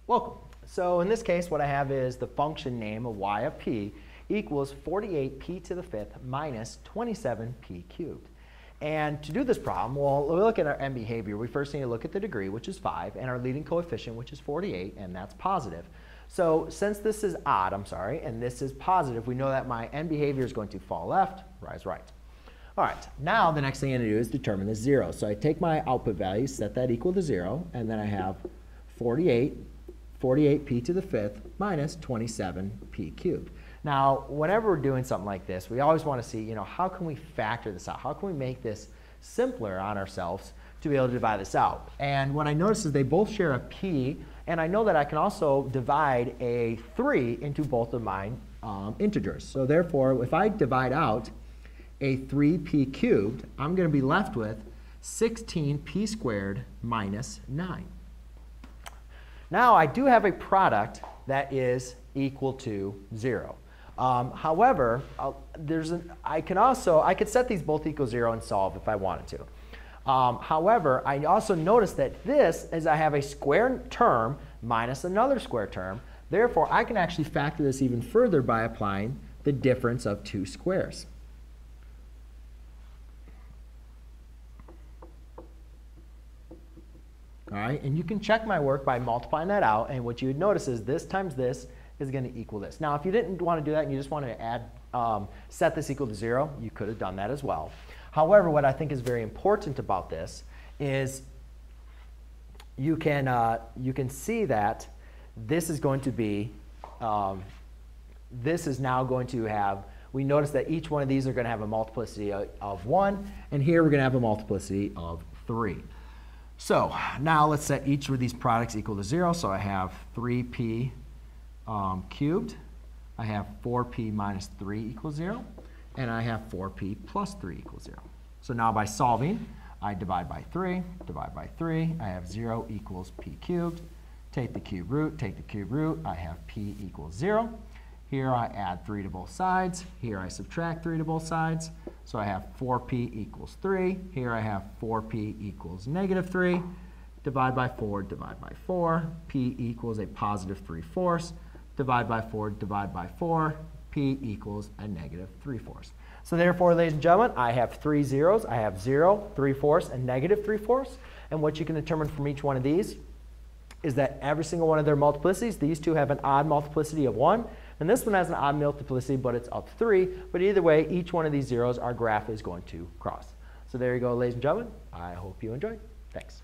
Welcome. So in this case, what I have is the function name of y of p equals 48p to the fifth minus 27p cubed. And to do this problem, well, we look at our end behavior. We first need to look at the degree, which is 5, and our leading coefficient, which is 48, and that's positive. So since this is odd, and this is positive, we know that my end behavior is going to fall left, rise right. All right, now the next thing I'm going to do is determine the 0. So I take my output value, set that equal to 0, and then I have 48p to the fifth minus 27p cubed. Now, whenever we're doing something like this, we always want to see, how can we factor this out? How can we make this simpler on ourselves to be able to divide this out? And what I notice is they both share a p, and I know that I can also divide a 3 into both of my integers. So therefore, if I divide out a 3p cubed, I'm going to be left with 16p squared minus 9. Now, I do have a product that is equal to 0. However, I could set these both equal 0 and solve if I wanted to. However, I also notice that this is I have a square term minus another square term. Therefore, I can actually factor this even further by applying the difference of two squares. All right, and you can check my work by multiplying that out, and what you would notice is this times this is going to equal this. Now, if you didn't want to do that and you just wanted to add, set this equal to 0, you could have done that as well. However, what I think is very important about this is you can see that this is going to be, this is now going to have, we notice that each one of these are going to have a multiplicity of 1, and here we're going to have a multiplicity of 3. So now let's set each of these products equal to 0. So I have 3p cubed. I have 4p minus 3 equals 0. And I have 4p plus 3 equals 0. So now by solving, I divide by 3, divide by 3. I have 0 equals p cubed. Take the cube root. I have p equals 0. Here I add 3 to both sides. Here I subtract 3 to both sides. So I have 4p equals 3. Here I have 4p equals negative 3. Divide by 4, divide by 4. P equals a positive 3/4. Divide by 4, divide by 4. P equals a negative 3/4. So therefore, ladies and gentlemen, I have 3 zeros. I have 0, 3/4, and negative 3/4. And what you can determine from each one of these is that every single one of their multiplicities, these two have an odd multiplicity of 1. And this one has an odd multiplicity, but it's of 3. But either way, each one of these zeros, our graph is going to cross. So there you go, ladies and gentlemen. I hope you enjoyed. Thanks.